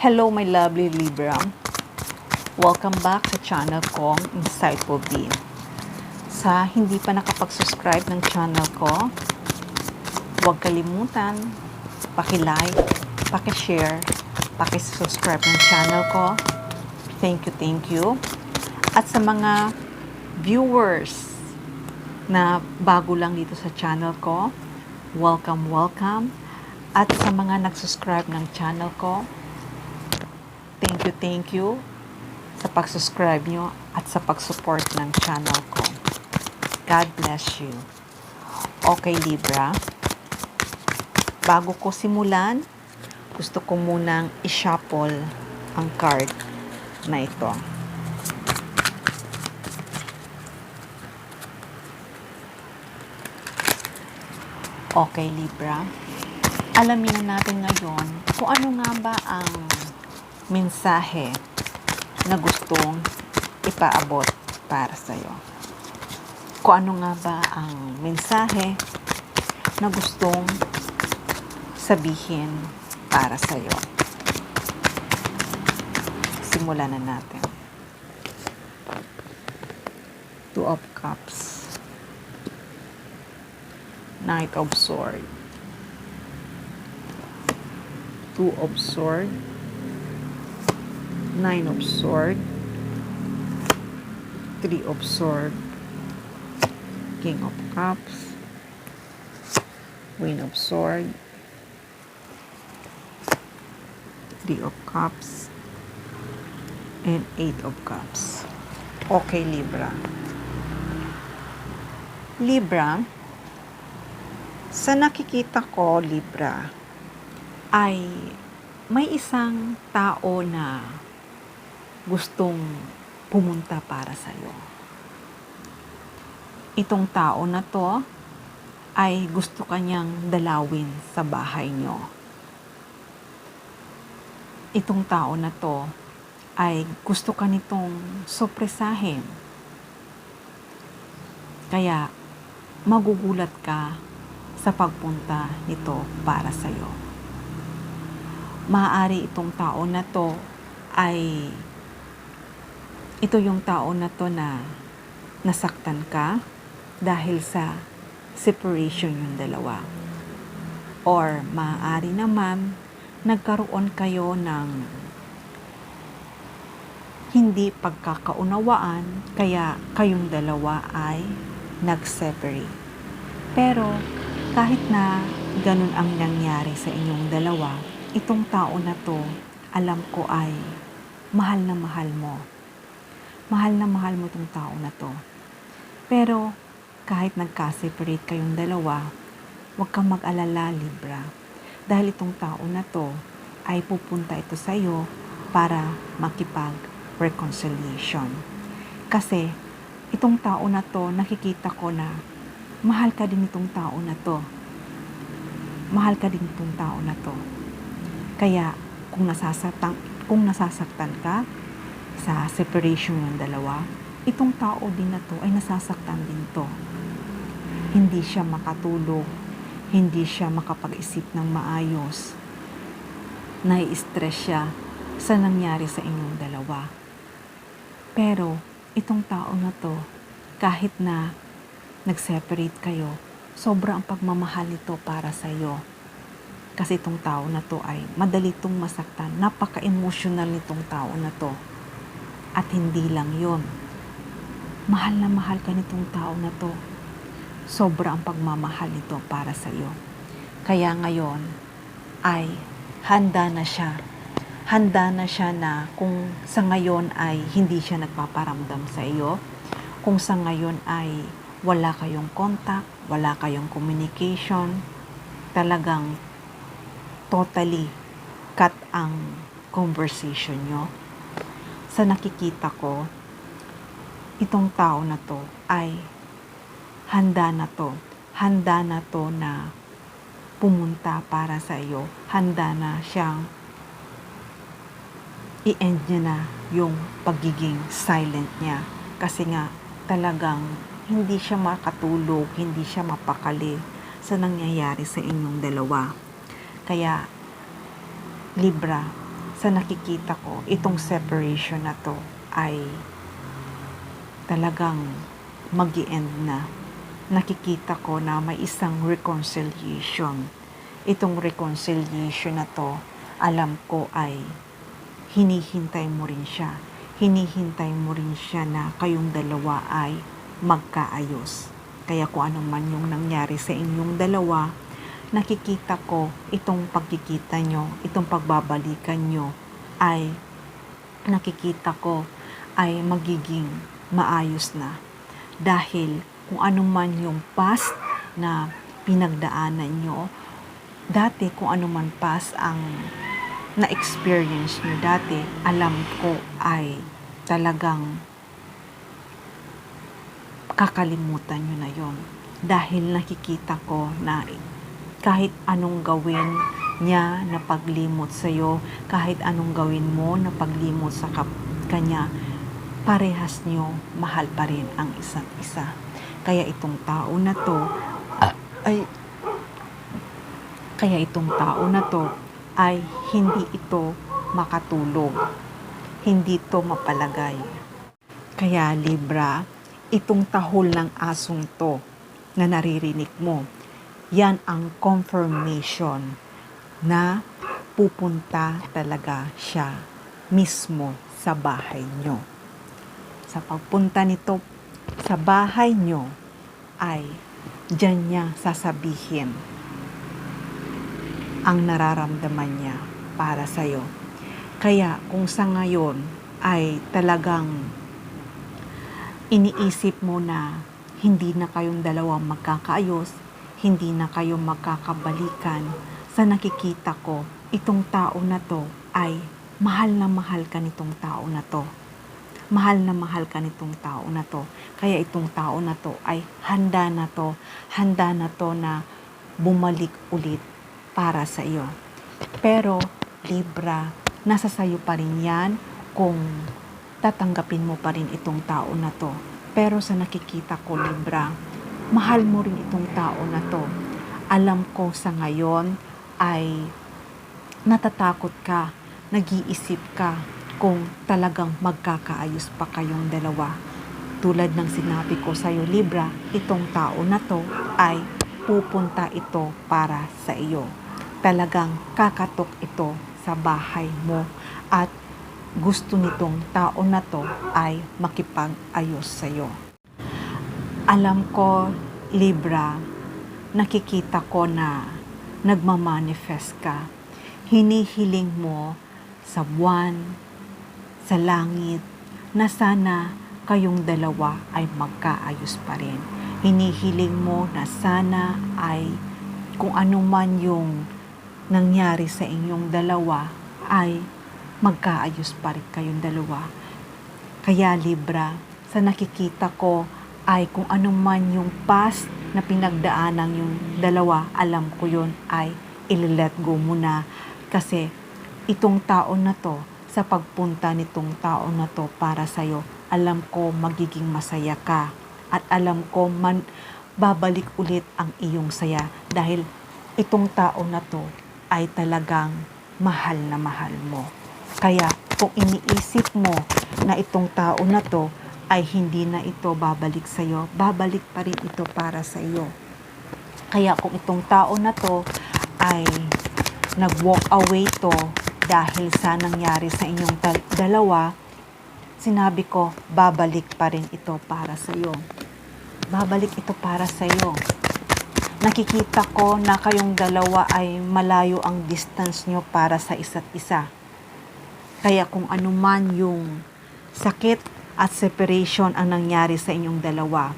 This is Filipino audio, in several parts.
Hello my lovely Libra. Welcome back sa channel kong Insightful Bean. Sa hindi pa nakapag-subscribe ng channel ko, huwag kalimutan, paki-like, paki-share, paki-subscribe ng channel ko. Thank you. At sa mga viewers na bago lang dito sa channel ko, welcome. At sa mga nag-subscribe ng channel ko, thank you sa pag-subscribe nyo at sa pag-support ng channel ko. God bless you. Okay, Libra. Bago ko simulan, gusto ko munang i-shuffle ang card na ito. Okay, Libra. Alamin na natin ngayon kung ano nga ba ang mensahe na gustong ipaabot para sa'yo. Kung ano nga ba ang mensahe na gustong sabihin para sa'yo. Simulan na natin. Two of Cups. Knight of Swords. Two of Swords. Nine of Swords. Three of Swords. King of Cups. Queen of Swords. Three of Cups. And Eight of Cups. Okay, Libra. Libra, sa nakikita ko, Libra, ay may isang tao na gustong pumunta para sa'yo. Itong tao na to ay gusto kanyang dalawin sa bahay nyo. Itong tao na to ay gusto ka nitong sorpresahin. Kaya magugulat ka sa pagpunta nito para sa'yo. Maaari itong tao na to ay ito yung tao na to na nasaktan ka dahil sa separation yung dalawa. Or maaari naman nagkaroon kayo ng hindi pagkakaunawaan kaya kayong dalawa ay nag-separate. Pero kahit na ganun ang nangyari sa inyong dalawa, itong tao na to, alam ko ay mahal na mahal mo. Mahal na mahal mo itong tao na to. Pero kahit nagka-separate kayong dalawa, huwag kang mag-alala, Libra. Dahil itong tao na to ay pupunta ito sa iyo para makipag-reconciliation. Kasi itong tao na to, nakikita ko na mahal ka din itong tao na to. Mahal ka din itong tao na to. Kaya kung nasasaktan ka sa separation ng dalawa, itong tao din na to ay nasasaktan din to. Hindi siya makatulog, hindi siya makapag-isip ng maayos. Nai-stress siya sa nangyari sa inyong dalawa. Pero itong tao na to, kahit na nag-separate kayo, sobra ang pagmamahal nito para sa iyo. Kasi itong tao na to ay madali itong masaktan. Napaka-emotional nitong tao na to. At hindi lang yon. Mahal na mahal ka nitong tao na to. Sobra ang pagmamahal nito para sa iyo. Kaya ngayon ay handa na siya. Handa na siya na kung sa ngayon ay hindi siya nagpaparamdam sa iyo. Kung sa ngayon ay wala kayong contact, wala kayong communication, talagang totally cut ang conversation nyo. Sa nakikita ko, itong tao na to ay handa na to na pumunta para sa iyo. Handa na siyang i-end niya na yung pagiging silent niya. Kasi nga talagang hindi siya makatulog, hindi siya mapakali sa nangyayari sa inyong dalawa. Kaya, Libra, sa nakikita ko, itong separation na to ay talagang mag-i-end na. Nakikita ko na may isang reconciliation. Itong reconciliation na to, alam ko ay hinihintay mo rin siya. Hinihintay mo rin siya na kayong dalawa ay magkaayos. Kaya kung ano man yung nangyari sa inyong dalawa, nakikita ko itong pagkikita nyo, itong pagbabalikan nyo ay nakikita ko ay magiging maayos na. Dahil kung ano man yung past na pinagdaanan nyo, dati kung ano man past ang na-experience nyo dati, alam ko ay talagang kakalimutan nyo na yon. Dahil nakikita ko na kahit anong gawin niya na paglimot sa'yo, kahit anong gawin mo na paglimot sa kanya, parehas nyo mahal pa rin ang isa't isa. Kaya itong tao na to ay hindi ito makatulog. Hindi ito mapalagay. Kaya Libra, itong tahol ng asong to na naririnig mo, yan ang confirmation na pupunta talaga siya mismo sa bahay nyo. Sa pagpunta nito sa bahay nyo ay diyan niya sasabihin ang nararamdaman niya para sa'yo. Kaya kung sa ngayon ay talagang iniisip mo na hindi na kayong dalawang magkakaayos, hindi na kayo magkakabalikan, sa nakikita ko, itong tao na to ay mahal na mahal ka nitong tao na to. Mahal na mahal ka nitong tao na to. Kaya itong tao na to ay handa na to na bumalik ulit para sa iyo. Pero Libra, nasa sayo pa rin yan kung tatanggapin mo pa rin itong tao na to. Pero sa nakikita ko Libra, mahal mo rin itong tao na to. Alam ko sa ngayon ay natatakot ka, nag-iisip ka kung talagang magkakaayos pa kayong dalawa. Tulad ng sinabi ko sa iyo Libra, itong tao na to ay pupunta ito para sa iyo. Talagang kakatok ito sa bahay mo at gusto nitong tao na to ay makipag-ayos sa iyo. Alam ko Libra, nakikita ko na nagmamanifest ka. Hinihiling mo sa buwan, sa langit, na sana kayong dalawa ay magkaayos pa rin. Hinihiling mo na sana ay kung ano man yung nangyari sa inyong dalawa ay magkaayos pa rin kayong dalawa. Kaya Libra, sa nakikita ko ay kung ano man yung past na pinagdaanan yung dalawa, alam ko yun ay i-let go mo na. Kasi itong tao na to, sa pagpunta nitong tao na to para sa'yo, alam ko magiging masaya ka. At alam ko babalik ulit ang iyong saya. Dahil itong tao na to ay talagang mahal na mahal mo. Kaya kung iniisip mo na itong tao na to ay hindi na ito babalik sa iyo, babalik pa rin ito para sa iyo. Kaya kung itong tao na to ay nag-walk away to dahil sa nangyari sa inyong dalawa, sinabi ko, babalik pa rin ito para sa iyo. Babalik ito para sa iyo. Nakikita ko na kayong dalawa ay malayo ang distance nyo para sa isa't isa. Kaya kung ano man yung sakit at separation ang nangyari sa inyong dalawa,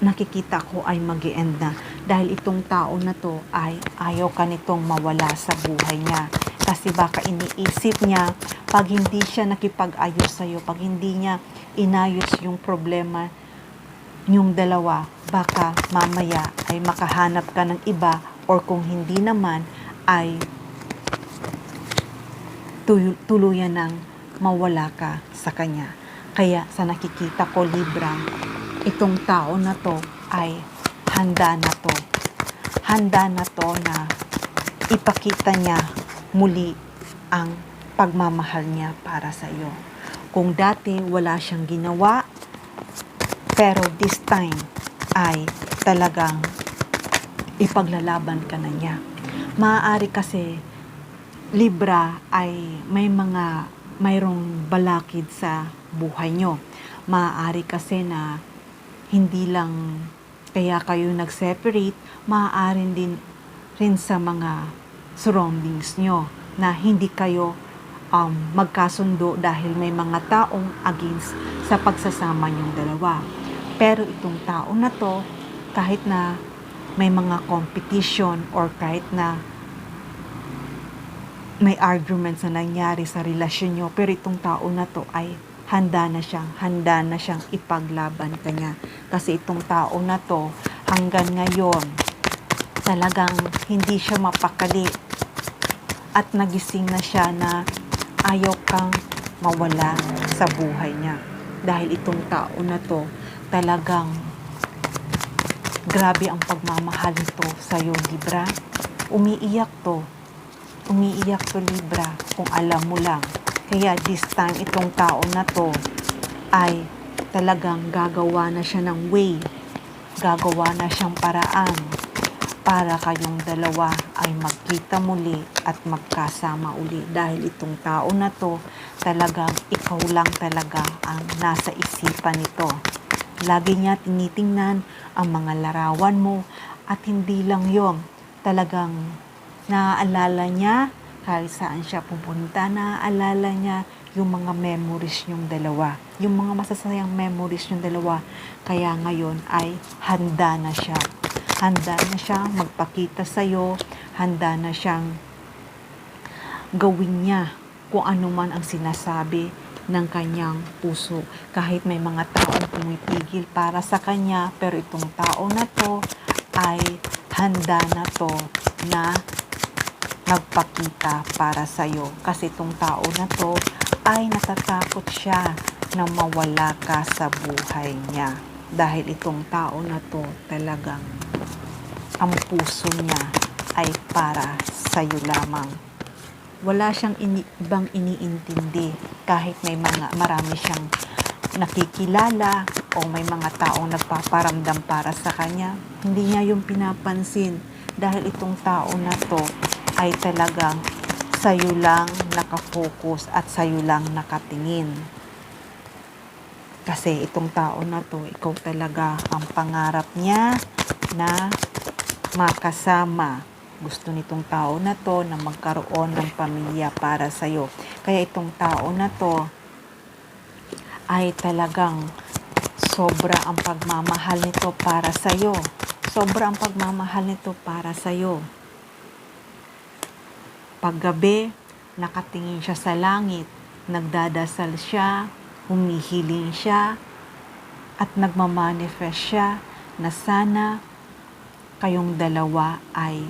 nakikita ko ay mag-i-end na. Dahil itong tao na to ay ayaw ka nitong mawala sa buhay niya. Kasi baka iniisip niya, pag hindi siya nakipag-ayos sa'yo, pag hindi niya inayos yung problema yung dalawa, baka mamaya ay makahanap ka ng iba, or kung hindi naman ay tuluyan ng mawala ka sa kanya. Kaya sa nakikita ko Libra, itong tao na to ay handa na to. Handa na to na ipakita niya muli ang pagmamahal niya para sa iyo. Kung dati wala siyang ginawa, pero this time ay talagang ipaglalaban ka na niya. Maaari kasi Libra ay mayroong balakid sa buhay nyo. Maaari kasi na hindi lang kaya kayo nag-separate, maaari din rin sa mga surroundings nyo na hindi kayo magkasundo dahil may mga taong against sa pagsasama nyong dalawa. Pero itong tao na to, kahit na may mga competition or kahit na may arguments na nangyari sa relasyon nyo, pero itong tao na to ay handa na siyang ipaglaban kanya. Kasi itong tao na to, hanggang ngayon, talagang hindi siya mapakali at nagising na siya na ayaw kang mawala sa buhay niya. Dahil itong tao na to, talagang grabe ang pagmamahal nito sa'yo, Libra. Umiiyak to Libra, kung alam mo lang. Kaya this time, itong tao na to ay talagang gagawa na siya ng way, gagawa na siyang paraan para kayong dalawa ay magkita muli at magkasama uli. Dahil itong tao na to, talagang ikaw lang talaga ang nasa isipan nito. Lagi niya tinitingnan ang mga larawan mo at hindi lang yon, talagang naaalala niya kahit saan siya pupunta, naaalala niya yung mga memories niyong dalawa, yung mga masasayang memories niyong dalawa. Kaya ngayon ay handa na siya magpakita sa'yo, handa na siyang gawin niya kung ano man ang sinasabi ng kanyang puso. Kahit may mga taong pumipigil para sa kanya, pero itong tao na to ay handa na to na magpakita para sa'yo. Kasi itong tao na to ay natatakot siya na mawala ka sa buhay niya. Dahil itong tao na to talagang ang puso niya ay para sa'yo lamang. Wala siyang ibang iniintindi kahit marami siyang nakikilala o may mga taong nagpaparamdam para sa kanya. Hindi niya yung pinapansin dahil itong tao na to ay talagang sa'yo lang nakafocus at sa'yo lang nakatingin. Kasi itong tao na to, ikaw talaga ang pangarap niya na makasama. Gusto nitong tao na to na magkaroon ng pamilya para sa'yo. Kaya itong tao na to ay talagang sobra ang pagmamahal nito para sa'yo. Sobra ang pagmamahal nito para sa'yo. Paggabi, nakatingin siya sa langit, nagdadasal siya, humihiling siya, at nagmamanifest siya na sana kayong dalawa ay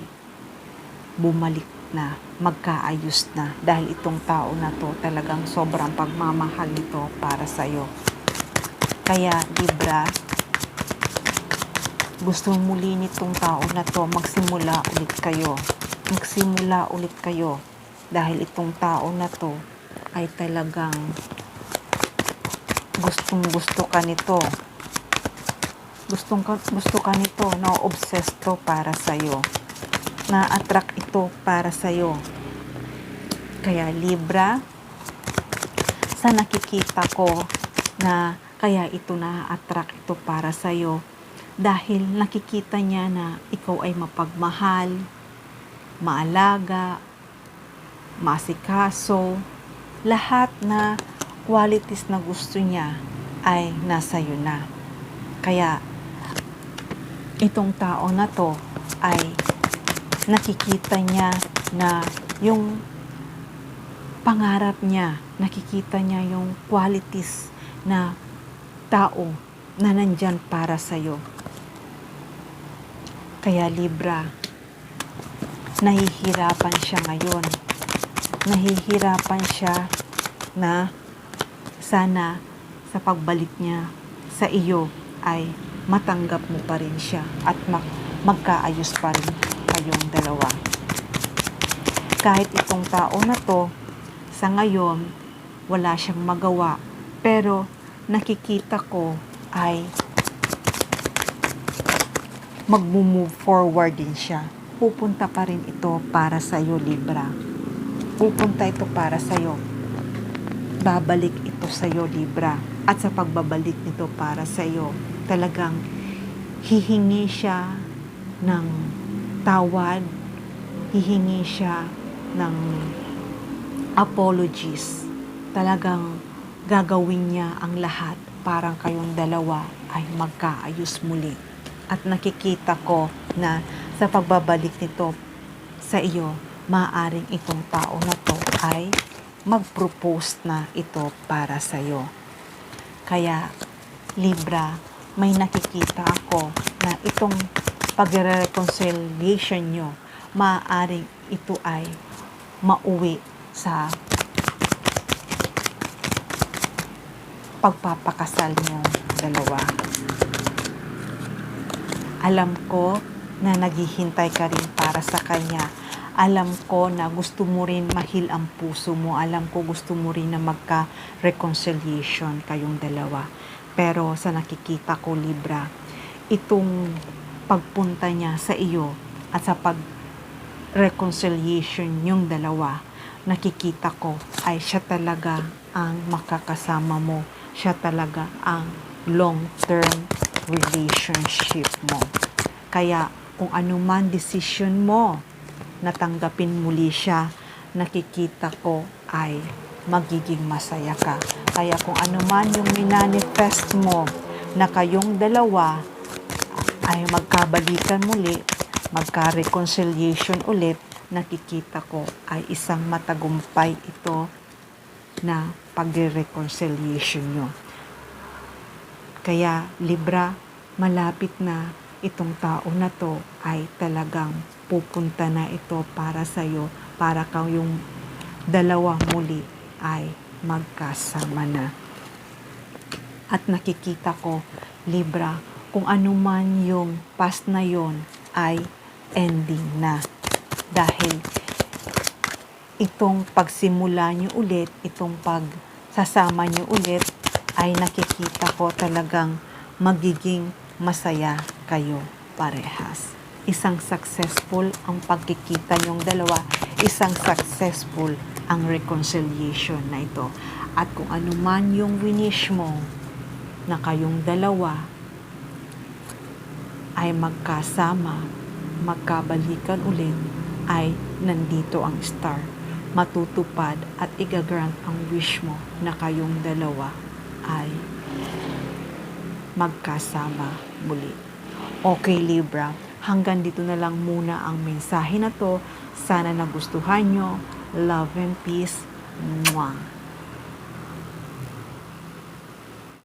bumalik na, magkaayos na. Dahil itong tao na to talagang sobrang pagmamahal nito para sa'yo. Kaya, Libra, gusto muli nitong tao na to magsimula ulit kayo. Magsimula ulit kayo. Dahil itong tao na to ay talagang gusto ka nito. Gusto ka nito, na-obsess to para sa'yo. Na-attract ito para sa'yo. Kaya Libra, sa nakikita ko na kaya ito na-attract ito para sa'yo dahil nakikita niya na ikaw ay mapagmahal, maalaga, masikaso, lahat na qualities na gusto niya ay nasa iyo na. Kaya itong tao na to ay nakikita niya na yung pangarap niya, nakikita niya yung qualities na tao na nandyan para sa'yo. Kaya Libra, nahihirapan siya ngayon. Nahihirapan siya na sana sa pagbalik niya sa iyo ay matanggap mo pa rin siya at magkaayos pa rin kayong dalawa. Kahit itong tao na to Sa ngayon, wala siyang magawa. Pero nakikita ko ay mag-move forward din siya. Pupunta pa rin ito para sa'yo, Libra. Pupunta ito para sa'yo. Babalik ito sa'yo, Libra. At sa pagbabalik nito para sa'yo, talagang hihingi siya ng tawad, hihingi siya ng apologies. Talagang gagawin niya ang lahat para kayong dalawa ay magkaayos muli. At nakikita ko na sa pagbabalik nito sa iyo, maaaring itong tao na to ay mag-propose na ito para sa iyo. Kaya, Libra, may nakikita ako na itong pag-reconciliation nyo, maaaring ito ay mauwi sa pagpapakasal nyo dalawa. Alam ko na naghihintay ka rin para sa kanya. Alam ko na gusto mo rin mahil ang puso mo. Alam ko gusto mo rin na magka-reconciliation kayong dalawa. Pero sa nakikita ko, Libra, itong pagpunta niya sa iyo at sa pag-reconciliation yung dalawa, nakikita ko ay siya talaga ang makakasama mo. Siya talaga ang long-term relationship mo. Kaya kung ano man decision mo, natanggapin muli siya, nakikita ko ay magiging masaya ka. Kaya kung ano man yung minanifest mo na kayong dalawa ay magkabalikan muli, magka-reconciliation ulit, nakikita ko ay isang matagumpay ito na pag-reconciliation nyo. Kaya, Libra, malapit na itong tao na to ay talagang pupunta na ito para sa'yo, para kayong dalawa muli ay magkasama na. At nakikita ko, Libra, kung ano man yung past na yon ay ending na. Dahil itong pagsimula nyo ulit, itong pagsasama nyo ulit, ay nakikita ko talagang magiging masaya kayo parehas. Isang successful ang pagkikita nyong dalawa, isang successful ang reconciliation na ito. At kung ano man yung winish mo na kayong dalawa ay magkasama, magkabalikan ulit, ay nandito ang star. Matutupad at igagrant ang wish mo na kayong dalawa ay magkasama muli. Okay, Libra, hanggang dito na lang muna ang mensahe na to. Sana nagustuhan nyo. Love and peace. Mwah.